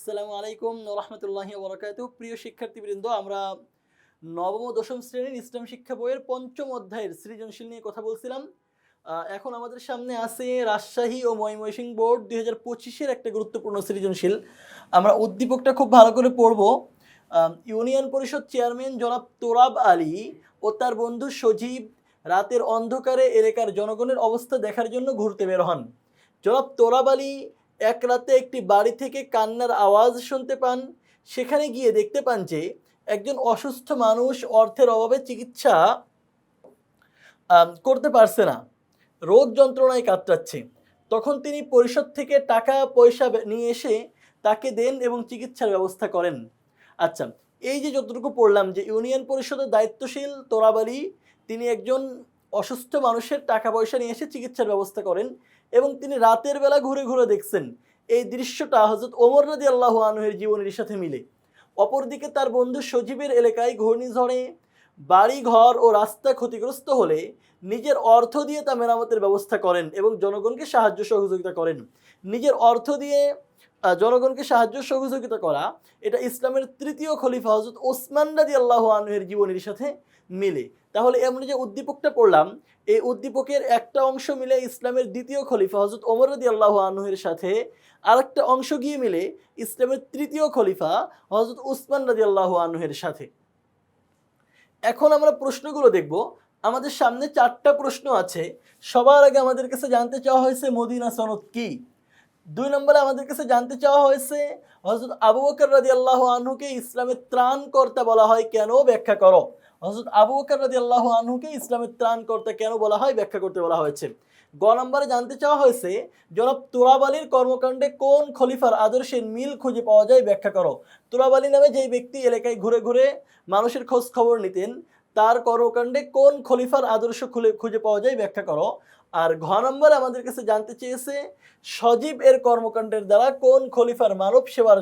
আসসালামু আলাইকুম রহমতুল্লাহি বরকাতুহু। প্রিয় শিক্ষার্থীবৃন্দ, আমরা নবম ও দশম শ্রেণীর ইসলাম শিক্ষা বইয়ের পঞ্চম অধ্যায়ের সৃজনশীল নিয়ে কথা বলছিলাম। এখন আমাদের সামনে আছে রাজশাহী ও ময়মনসিংহ বোর্ড 2025-এর একটা গুরুত্বপূর্ণ সৃজনশীল। আমরা উদ্দীপকটা খুব ভালো করে পড়ব। ইউনিয়ন পরিষদ চেয়ারম্যান জনাব তোরাব আলী ও তার বন্ধু সজীব রাতের অন্ধকারে এলাকার জনগণের অবস্থা দেখার জন্য ঘুরতে বের হন। জনাব তোরাব আলী এক রাতে একটি বাড়ি থেকে কান্নার আওয়াজ শুনতে পান। সেখানে গিয়ে দেখতে পান যে একজন অসুস্থ মানুষ অর্থের অভাবে চিকিৎসা করতে পারছে না, রোগ যন্ত্রণায় কাতরাচ্ছে। তখন তিনি পরিষদ থেকে টাকা পয়সা নিয়ে এসে তাকে দেন এবং চিকিৎসার ব্যবস্থা করেন। আচ্ছা, এই যে যতটুকু পড়লাম যে ইউনিয়ন পরিষদের দায়িত্বশীল তোরাব আলী, তিনি একজন অসুস্থ মানুষের টাকা পয়সা নিয়ে এসে চিকিৎসার ব্যবস্থা করেন এবং তিনি রাতের বেলা ঘুরে ঘুরে দেখছেন। এই দৃশ্যটা হযরত ওমর রাদিয়াল্লাহু আনহুর জীবনের সাথে মিলে। অপরদিকে তার বন্ধু সজীবের এলাকায় ঘূর্ণিঝড়ে বাড়ি ঘর ও রাস্তা ক্ষতিগ্রস্ত হলে নিজের অর্থ দিয়ে তা মেরামতের ব্যবস্থা করেন এবং জনগণকে সাহায্য সহযোগিতা করেন। নিজের অর্থ দিয়ে জনগণকে সাহায্য সহযোগিতা করা, এটা ইসলামের তৃতীয় খলিফা হযরত ওসমান রাদিয়াল্লাহু আনহুর জীবনের সাথে মিলে। তাহলে আমরা যে উদ্দীপকটা পড়লাম, এই উদ্দীপকের একটা অংশ মিলে ইসলামের দ্বিতীয় খলিফা হযরত ওমর রাদিয়াল্লাহু আনহুর সাথে, আরেকটা অংশ গিয়ে মিলে ইসলামের তৃতীয় খলিফা হযরত উসমান রাদিয়াল্লাহু আনহুর সাথে। এখন আমরা প্রশ্নগুলো দেখব। আমাদের সামনে 4টা প্রশ্ন আছে। সবার আগে আমাদের কাছে জানতে চাওয়া হয়েছে মদিনা সনদ কি। 2 নম্বরে আমাদের কাছে জানতে চাওয়া হয়েছে হযরত আবু বকর রাদিয়াল্লাহু আনহুকে ইসলামের ত্রাণকর্তা বলা হয় কেন, ব্যাখ্যা করো। হযরত আবু বকর রাদিয়াল্লাহু আনহুকে ইসলামের ত্রাণকর্তা কেন বলা হয়, ব্যাখ্যা করতে বলা হয়েছে। গ নম্বরে জানতে চাওয়া হয়েছে জনাব তোরাব আলীর কর্মকাণ্ডে কোন খলিফার আদর্শের মিল খুঁজে পাওয়া যায়, ব্যাখ্যা করো। তোরাব আলী নামে যেই ব্যক্তি এলাকায় ঘুরে ঘুরে মানুষের খোঁজ খবর নিতেন, তার কর্মকাণ্ডে কোন খলিফার আদর্শ খুঁজে পাওয়া যায়, ব্যাখ্যা করো। আর ঘ নম্বরে আমাদের কাছে জানতে চেয়েছে সজীব এর কর্মকাণ্ডের দ্বারা কোন খলিফার মানব সেবার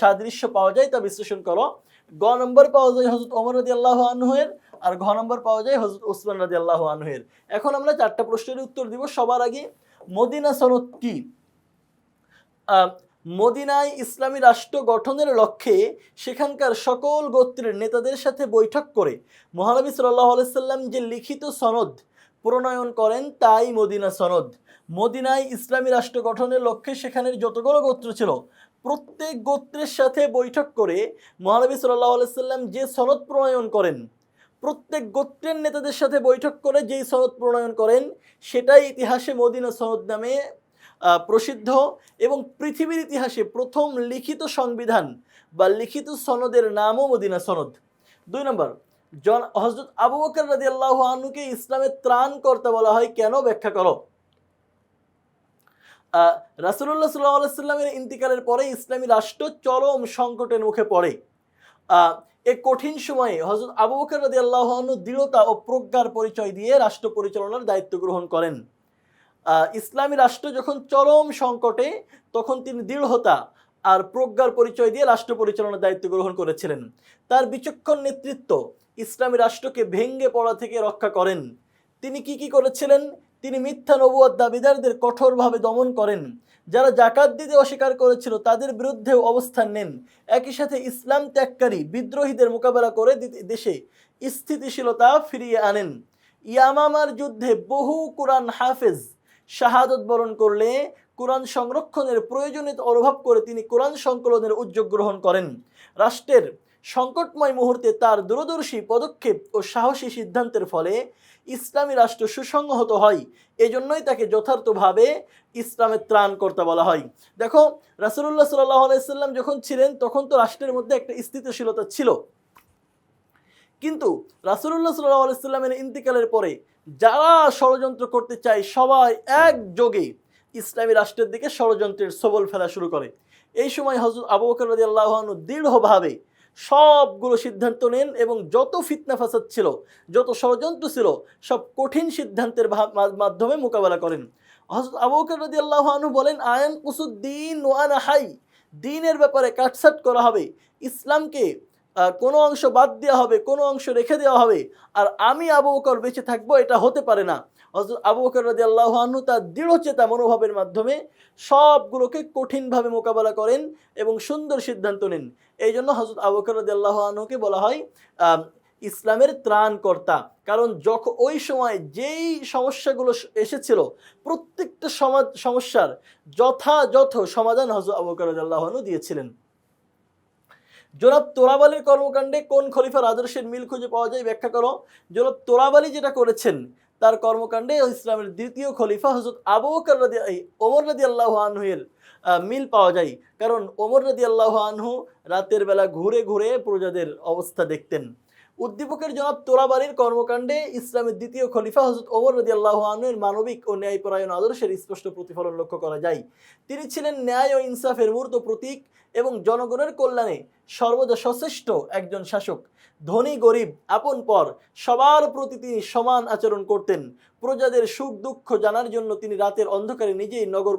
সাদৃশ্য পাওয়া যায়, তা বিশ্লেষণ করো। গ নম্বর পাওয়া যায় হযরত ওমর রাদিয়াল্লাহু আনহুর, আর ঘ নম্বর পাওয়া যায় হযরত ওসমান রাদিয়াল্লাহু আনহুর। এখন আমরা 4টা প্রশ্নের উত্তর দিব। সবার আগে মদিনা সনদ কি। মদিনায় ইসলামী রাষ্ট্র গঠনের লক্ষ্যে সেখানকার সকল গোত্রের নেতাদের সাথে বৈঠক করে মহানবী সাল্লাল্লাহু আলাইহি সাল্লাম যে লিখিত সনদ প্রণয়ন করেন তাই মদিনা সনদ। মদিনায় ইসলামী রাষ্ট্র গঠনের লক্ষ্যে সেখানের যতগুলো গোত্র ছিল প্রত্যেক গোত্রের সাথে বৈঠক করে মহানবী সাল্লাল্লাহু আলাইহি সাল্লাম যে সনদ প্রণয়ন করেন, প্রত্যেক গোত্রের নেতাদের সাথে বৈঠক করে যেই সনদ প্রণয়ন করেন, সেটাই ইতিহাসে মদিনা সনদ নামে প্রসিদ্ধ এবং পৃথিবীর ইতিহাসে প্রথম লিখিত সংবিধান বা লিখিত সনদের নামও মদিনা সনদ। 2 নম্বর, হযরত আবু বকর রাদিয়াল্লাহু আনহুকে ইসলামের ত্রাণকর্তা বলা হয় কেন, ব্যাখ্যা করো। রাসূলুল্লাহ সাল্লাল্লাহু আলাইহি সাল্লামের ইন্তিকালের পরে ইসলামী রাষ্ট্র চরম সংকটের মুখে পড়ে। এই কঠিন সময়ে হযরত আবু বকর রাদিয়াল্লাহু আনহু দৃঢ়তা ও প্রজ্ঞার পরিচয় দিয়ে রাষ্ট্র পরিচালনার দায়িত্ব গ্রহণ করেন। ইসলামী রাষ্ট্র যখন চরম সংকটে, তখন তিনি দৃঢ়তা আর প্রজ্ঞার পরিচয় দিয়ে রাষ্ট্র পরিচালনার দায়িত্ব গ্রহণ করেছিলেন। তার বিচক্ষণ নেতৃত্ব ইসলামী রাষ্ট্রকে ভেঙে পড়া থেকে রক্ষা করেন। তিনি কি করেছিলেন? তিনি মিথ্যা নবুয়ত দাবিদারদের কঠোরভাবে দমন করেন। যারা জাকাত দিতে অস্বীকার করেছিল তাদের বিরুদ্ধেও অবস্থান নেন। একই সাথে ইসলাম ত্যাগকারী বিদ্রোহীদের মোকাবেলা করে দেশে স্থিতিশীলতা ফিরিয়ে আনেন। ইয়ামামার যুদ্ধে বহু কোরআন হাফেজ শাহাদত বরণ করলে কোরআন সংরক্ষণের প্রয়োজনীয়তা অনুভব করে তিনি কোরআন সংকলনের উদ্যোগ গ্রহণ করেন। রাষ্ট্রের সংকটময় মুহূর্তে তার দূরদর্শী পদক্ষেপ ও সাহসী সিদ্ধান্তের ফলে ইসলামী রাষ্ট্র সুসংহত হয়। এজন্যই তাকে যথার্থভাবে ইসলামের ত্রাণকর্তা বলা হয়। দেখো, রাসূলুল্লাহ সাল্লাল্লাহু আলাইহি সাল্লাম যখন ছিলেন তখন তো রাষ্ট্রের মধ্যে একটা স্থিতিশীলতা ছিল, কিন্তু রাসূলুল্লাহ সাল্লাল্লাহু আলাইহি সাল্লামের ইন্তিকালের পরে যারা ষড়যন্ত্র করতে চায় সবাই একযোগে ইসলামী রাষ্ট্রের দিকে ষড়যন্ত্রের সবল ফেলা শুরু করে। এই সময় হযরত আবু বকর রাদিয়াল্লাহু আনহু দৃঢ়ভাবে সবগুলো সিদ্ধান্ত নেন এবং যত ফিতনা ফাসাদ ছিল, যত ষড়যন্ত্র ছিল, সব কঠিন সিদ্ধান্তের মাধ্যমে মোকাবেলা করেন। হযরত আবু বকর রাদিয়াল্লাহু আনহু বলেন, আয়ান কুসুদ্দিন ওয়া আনা হাই, দ্বীনের ব্যাপারে কাটছাট করা হবে, ইসলামকে কোনো অংশ বাদ দেওয়া হবে, কোনো অংশ রেখে দেওয়া হবে, আর আমি আবু বকর বেঁচে থাকবো, এটা হতে পারে না। হযরত আবু বকর রাদিয়াল্লাহু আনহু তার দৃঢ়চেতা মনোভাবের মাধ্যমে সবগুলোকে কঠিনভাবে মোকাবেলা করেন এবং সুন্দর সিদ্ধান্ত নেন। এই জন্য হযরত আবু বকর রাদিয়াল্লাহু আনহুকে বলা হয় ইসলামের ত্রাণকর্তা। কারণ যখন ওই সময় যেই সমস্যাগুলো এসেছিল প্রত্যেকটা সমস্যার যথাযথ সমাধান হযরত আবু বকর রাদিয়াল্লাহু আনহু দিয়েছিলেন। জনাব তোরাবালির কর্মকাণ্ডে কোন খলিফার আদর্শের মিল খুঁজে পাওয়া যায় ব্যাখ্যা করো। জনাব তোরাবালি যেটা করেছেন তার কর্মকাণ্ডে ইসলামের দ্বিতীয় খলিফা হযরত আবু বকর ওমর রাদিয়াল্লাহু আনহু এর মিল পাওয়া যায়। কারণ ওমর রাদিয়াল্লাহু আনহু রাতের বেলা ঘুরে ঘুরে প্রজাদের অবস্থা দেখতেন। উদ্দীপকের জনাব তোরাবালির কর্মকাণ্ডে ইসলামের দ্বিতীয় খলিফা হযরত ওমর রাদিয়াল্লাহু আনহু এর মানবিক ও ন্যায়পরায়ণ আদর্শের স্পষ্ট প্রতিফলন লক্ষ্য করা যায়। তিনি ছিলেন ন্যায় ও ইনসাফের মূর্ত প্রতীক এবং জনগণের কল্যাণে সর্বদা সচেষ্ট একজন শাসক। ধনী গরিব আপন পর সবার প্রতি তিনি সমান আচরণ করতেন। প্রজাদের সুখ দুঃখ জানার জন্য তিনি রাতের অন্ধকারে নিজেই নগর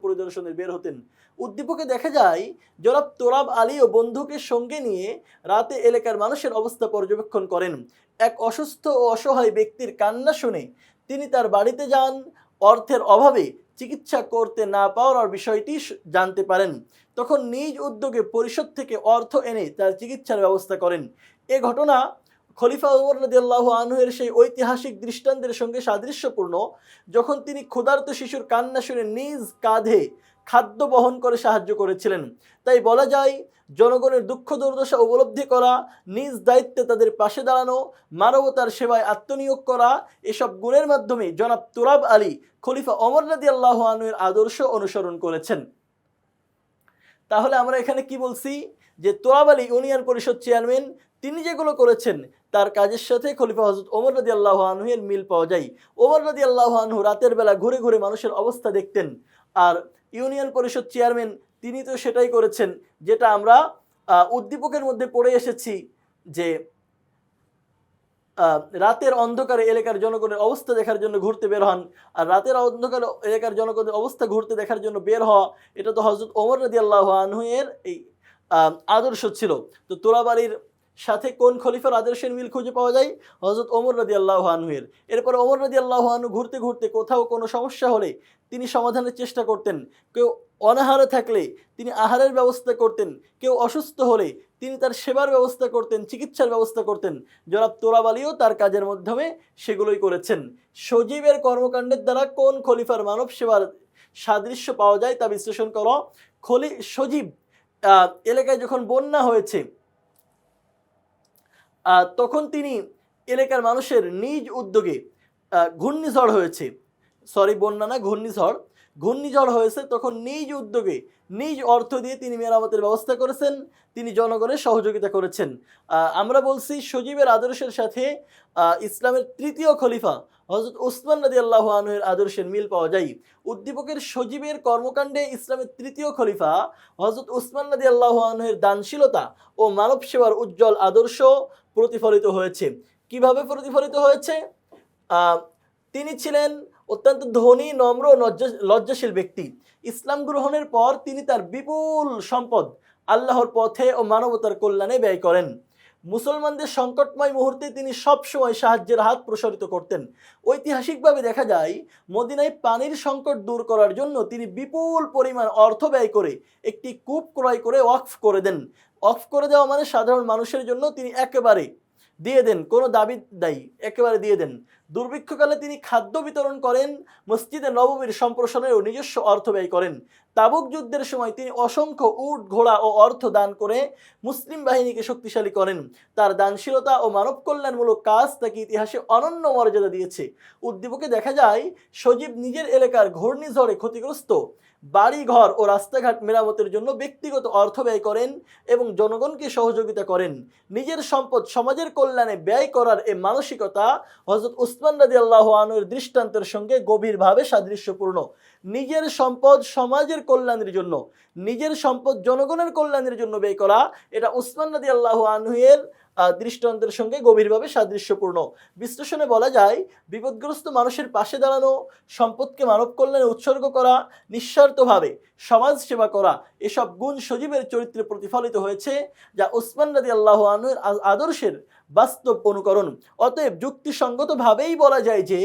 পরিদর্শনে বের হতেন। উদ্দীপকে দেখা যায় জনাব তোরাব আলী ও বন্ধুকে সঙ্গে নিয়ে রাতে এলাকার মানুষের অবস্থা পর্যবেক্ষণ করেন। এক অসুস্থ ও অসহায় ব্যক্তির কান্না শুনে তিনি তার বাড়িতে যান। অর্থের অভাবে চিকিৎসা করতে না পাওয়ার বিষয়টি জানতে পারেন। তখন নিজ উদ্যোগে পরিষদ থেকে অর্থ এনে তার চিকিৎসার ব্যবস্থা করেন। এ ঘটনা খলিফা ওমর রাদিয়াল্লাহু আনহু এর সেই ঐতিহাসিক দৃষ্টান্তের সঙ্গে সাদৃশ্যপূর্ণ, যখন তিনি ক্ষুধার্ত শিশুর কান্না শুনে নিজ কাঁধে খাদ্য বহন করে সাহায্য করেছিলেন। তাই বলা যায় জনগণের দুঃখ দুর্দশা উপলব্ধি করা, নিজ দায়িত্বে তাদের পাশে দাঁড়ানো, মানবতার সেবায় আত্মনিয়োগ করা, এসব গুণের মাধ্যমে জনাব তুরাব আলী খলিফা ওমর রাদিয়াল্লাহু আনহু এর আদর্শ অনুসরণ করেছেন। তাহলে আমরা এখানে কি বলছি যে তোরাব আলী ইউনিয়ন পরিষদ চেয়ারম্যান, তিনি যেগুলো করেছেন তার কাজের সাথে খলিফা হযরত ওমর রাদিয়াল্লাহু আনহু এর মিল পাওয়া যায়। ওমর রাদিয়াল্লাহু আনহু রাতের বেলা ঘুরে ঘুরে মানুষের অবস্থা দেখতেন, আর ইউনিয়ন পরিষদ চেয়ারম্যান তিনি তো সেটাই করেছেন যেটা আমরা উদ্দীপকের মধ্যে পড়ে এসেছি যে রাতের অন্ধকারে এলাকার জনগণের অবস্থা দেখার জন্য ঘুরতে বের হন। আর রাতের অন্ধকারে এলাকার জনগণের অবস্থা ঘুরতে দেখার জন্য বের হওয়া, এটা তো হযরত ওমর রাদিয়াল্লাহু আনহু এর এই আদর্শ ছিল। তো তোরাবাড়ির সাথে কোন খলিফার আদর্শের মিল খুঁজে পাওয়া যায়? হযরত ওমর রাদিয়াল্লাহু আনহু এর। এরপর ওমর রাদিয়াল্লাহু আনহু ঘুরতে ঘুরতে কোথাও কোনো সমস্যা হলে তিনি সমাধানের চেষ্টা করতেন। কেউ অনাহারে থাকলে তিনি আহারের ব্যবস্থা করতেন, কেউ অসুস্থ হলে তিনি তার সেবার ব্যবস্থা করতেন, চিকিৎসার ব্যবস্থা করতেন। জনাব তোরাব আলীও তার কাজের মাধ্যমে সেগুলোই করেছেন। সজীবের কর্মকাণ্ডের দ্বারা কোন খলিফার মানব সেবার সাদৃশ্য পাওয়া যায় তা বিশ্লেষণ করো। সজীব এলাকায় যখন বন্যা হয়েছে তখন তিনি এলাকার মানুষের নিজ উদ্যোগে ঘূর্ণিঝড় হয়েছে, বন্যা না, ঘূর্ণিঝড় হয়েছে, তখন নিজ উদ্যোগে নিজ অর্থ দিয়ে তিনি মেরামতের ব্যবস্থা করেছেন, তিনি জনগণের সহযোগিতা করেছেন। আমরা বলছি সজীবের আদর্শের সাথে ইসলামের তৃতীয় খলিফা হযরত উসমান রাদিয়াল্লাহু আনহু এর আদর্শের মিল পাওয়া যায়। উদ্দীপকের সজীবের কর্মকাণ্ডে ইসলামের তৃতীয় খলিফা হযরত উসমান রাদিয়াল্লাহু আনহু এর দানশীলতা ও মানব সেবার উজ্জ্বল আদর্শ প্রতিফলিত হয়েছে। কিভাবে প্রতিফলিত হয়েছে? তিনি ছিলেন অত্যন্ত ধনী, নম্র, লজ্জাশীল ব্যক্তি। ইসলাম গ্রহণের পর তিনি তার বিপুল সম্পদ আল্লাহর পথে ও মানবতার কল্যাণে ব্যয় করেন। মুসলমানদের সংকটময় মুহূর্তে তিনি সবসময় সাহায্যের হাত প্রসারিত করতেন। ঐতিহাসিকভাবে দেখা যায় মদিনায় পানির সংকট দূর করার জন্য তিনি বিপুল পরিমাণ অর্থ ব্যয় করে একটি কূপ ক্রয় করে ওয়াকফ করে দেন। ওয়াকফ করে দেওয়া মানে সাধারণ মানুষের জন্য তিনি একেবারে দিয়ে দেন, কোনো দাবি দায়ী একেবারে দিয়ে দেন। দুর্ভিক্ষকালে তিনি খাদ্য বিতরণ করেন, মসজিদে নববীর সম্প্রসারণেও নিজস্ব অর্থ ব্যয় করেন। তাবুক যুদ্ধের সময় তিনি অসংখ্য উট, ঘোড়া ও অর্থ দান করে মুসলিম বাহিনীকে শক্তিশালী করেন। তার দানশীলতা ও মানব কল্যাণমূলক কাজ তাকে ইতিহাসে অনন্য মর্যাদা দিয়েছে। উদ্দীপকে দেখা যায় সজীব নিজের এলাকার ঘূর্ণিঝড়ে ক্ষতিগ্রস্ত বাড়ি ঘর ও রাস্তাঘাট মেরামতের জন্য ব্যক্তিগত অর্থ ব্যয় করেন এবং জনগণকে সহযোগিতা করেন। নিজের সম্পদ সমাজের কল্যাণে ব্যয় করার এই মানসিকতা হযরত উসমান রাদিয়াল্লাহু আনহুর দৃষ্টান্তের সঙ্গে গভীরভাবে সাদৃশ্যপূর্ণ। নিজের সম্পদ সমাজের কল্যাণের জন্য, নিজের সম্পদ জনগণের কল্যাণের জন্য ব্যয় করা, এটা উসমান রাদিয়াল্লাহু আনহু এর দৃষ্টান্তের সঙ্গে গভীরভাবে সাদৃশ্যপূর্ণ। বিশ্লেষণে বলা যায়, বিপদগ্রস্ত মানুষের পাশে দাঁড়ানো, সম্পদকে মানব কল্যাণে উৎসর্গ করা, নিঃস্বার্থভাবে সমাজ সেবা করা, এসব গুণ সজীবের চরিত্রে প্রতিফলিত হয়েছে, যা উসমান রাদিয়াল্লাহু আনহুর আদর্শের বাস্তব অনুকরণ। অতএব যুক্তিসঙ্গতভাবেই বলা যায় যে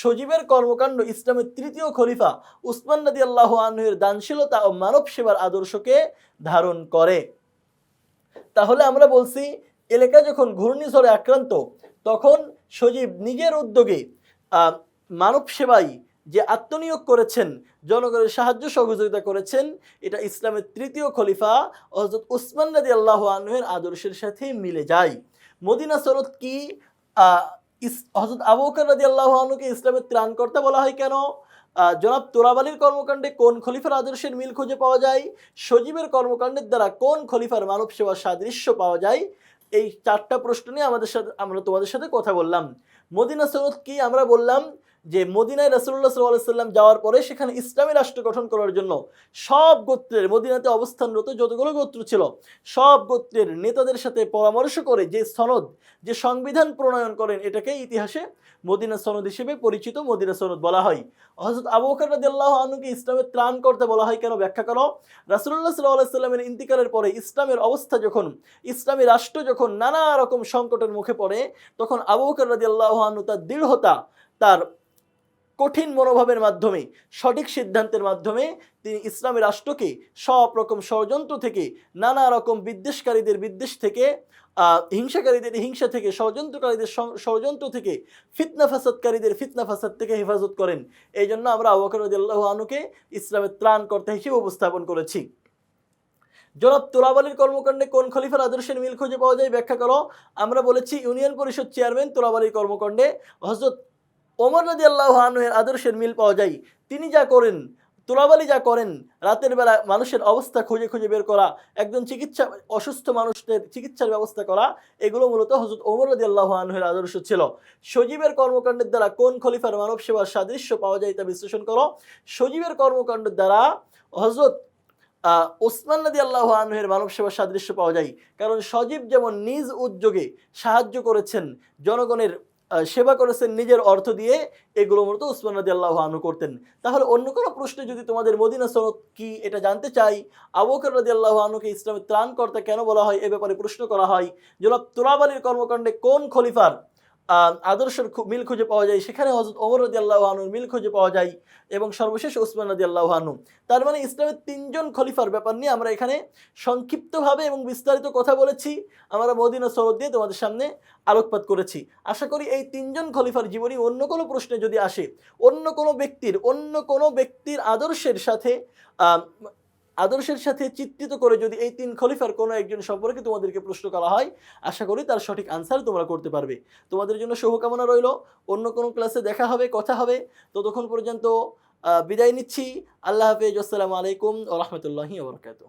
সজীবের কর্মকাণ্ড ইসলামের তৃতীয় খলিফা উসমান রাদিয়াল্লাহু আনহুর দানশীলতা ও মানব সেবার আদর্শকে ধারণ করে। তাহলে আমরা বলছি, এলাকা যখন ঘূর্ণিঝড়ে আক্রান্ত, তখন সজীব নিজের উদ্যোগে মানব সেবায় যে আত্মনিয়োগ করেছেন, জনগণের সাহায্য সহযোগিতা করেছেন, এটা ইসলামের তৃতীয় খলিফা হযরত উসমান রাদিয়াল্লাহু আনহুর আদর্শের সাথে মিলে যায়। মদিনা সনদ কি হযরত আবু বকর রাদিয়াল্লাহু আনহুকে ইসলামের ত্রাণকর্তা বলা হয় কেন? জনাব তোরাবালির কর্মকাণ্ডে কোন খলিফার আদর্শের মিল খুঁজে পাওয়া যায়? সজীবের কর্মকাণ্ডের দ্বারা কোন খলিফার মানব সেবার সাদৃশ্য পাওয়া যায়? এই 4টা প্রশ্ন নিয়ে আমরা তোমাদের সাথে কথা বললাম। মদিনা সনদ কি? আমরা বললাম যে মদিনায় রাসূলুল্লাহ সাল্লাল্লাহু আলাইহি ওয়াসাল্লাম যাওয়ার পরে সেখানে ইসলামী রাষ্ট্র গঠন করার জন্য সব গোত্রের, মদিনাতে অবস্থানরত যতগুলো গোত্র ছিল সব গোত্রের নেতাদের সাথে পরামর্শ করে যে সনদ, যে সংবিধান প্রণয়ন করেন, এটাকে ইতিহাসে মদিনা সনদ হিসেবে পরিচিত, মদিনা সনদ বলা হয়। হযরত আবু বকর রাদিয়াল্লাহু আনহুকে ইসলামের ত্রাণকর্তা বলা হয় কেন? ব্যাখ্যা করো। রাসূলুল্লাহ সাল্লাল্লাহু আলাইহি ওয়াসাল্লামের ইন্তিকালের পরে ইসলামের অবস্থা যখন, ইসলামী রাষ্ট্র যখন নানা রকম সংকটের মুখে পড়ে, তখন আবু বকর রাদিয়াল্লাহু আনহু তার দৃঢ়তা, তার কঠিন মনোভাবের মাধ্যমে, সঠিক সিদ্ধান্তের মাধ্যমে তিনি ইসলামী রাষ্ট্রকে সব রকম ষড়যন্ত্র থেকে, নানা রকম বিদ্বেষকারীদের বিদ্বেষ থেকে, হিংসাকারীদের হিংসা থেকে, ষড়যন্ত্রকারীদের ষড়যন্ত্র থেকে, ফিতনা ফাসাদকারীদের ফিতনা ফাসাদ থেকে হেফাজত করেন। এই জন্য আমরা আবু বকর রাদিয়াল্লাহু আনহুকে ইসলামের ত্রাণকর্তা হিসেবে উপস্থাপন করেছি। জনাব তোরাবালির কর্মকাণ্ডে কোন খলিফার আদর্শের মিল খুঁজে পাওয়া যায়? ব্যাখ্যা করো। আমরা বলেছি ইউনিয়ন পরিষদ চেয়ারম্যান তোরাবালির কর্মকাণ্ডে হযরত ওমর রাদিয়াল্লাহু আনহুর আদর্শের মিল পাওয়া যায়। তিনি যা করেন, তোরাবালি যা করেন, রাতের বেলা মানুষের অবস্থা খুঁজে খুঁজে বের করা, একজন অসুস্থ মানুষদের চিকিৎসার ব্যবস্থা করা, এগুলো মূলত হযরত ওমর রাদিয়াল্লাহু আনহুর আদর্শ ছিল। সজীবের কর্মকাণ্ডের দ্বারা কোন খলিফার মানব সেবার সাদৃশ্য পাওয়া যায় তা বিশ্লেষণ করো। সজীবের কর্মকাণ্ডের দ্বারা হযরত ওসমান রাদিয়াল্লাহু আনহুর মানব সেবার সাদৃশ্য পাওয়া যায়। কারণ সজীব যেমন নিজ উদ্যোগে সাহায্য করেছেন, জনগণের সেবা করেছেন নিজের অর্থ দিয়ে, এগুলো মূলত উসমান রাদিয়াল্লাহু আনহু করতেন। তাহলে অন্য কোনো প্রশ্নে যদি তোমাদের মদিনা সনদ কি এটা জানতে চাই, আবু বকর রাদিয়াল্লাহু আনহুকে ইসলামের ত্রাণকর্তা কেন বলা হয়, এ ব্যাপারে প্রশ্ন করা হয়, জনাব তোরাবালির কর্মকাণ্ডে কোন খলিফার আদর্শের মিল খুঁজে পাওয়া যায়, সেখানে হযরত ওমর রাদিয়াল্লাহু আনহুর মিল খুঁজে পাওয়া যায়, এবং সর্বশেষ উসমান রাদিয়াল্লাহু আনহু। তার মানে ইসলামের 3জন খলিফার ব্যাপার নিয়ে আমরা এখানে সংক্ষিপ্তভাবে এবং বিস্তারিত কথা বলেছি। আমরা মদিনা সনদ দিয়ে তোমাদের সামনে আলোকপাত করেছি। আশা করি এই 3জন খলিফার জীবনী অন্য কোনো প্রশ্নে যদি আসে, অন্য কোনো ব্যক্তির আদর্শের সাথে চিত্রিত করে যদি এই 3 খলিফার কোনো একজন সম্পর্কে তোমাদেরকে প্রশ্ন করা হয়, আশা করি তার সঠিক আনসার তোমরা করতে পারবে। তোমাদের জন্য শুভকামনা রইল। অন্য কোনো ক্লাসে দেখা হবে, কথা হবে। ততক্ষণ পর্যন্ত বিদায় নিচ্ছি। আল্লাহ হাফেজ। আসসালামু আলাইকুম ওয়া রাহমাতুল্লাহি ওয়া বারাকাতুহু।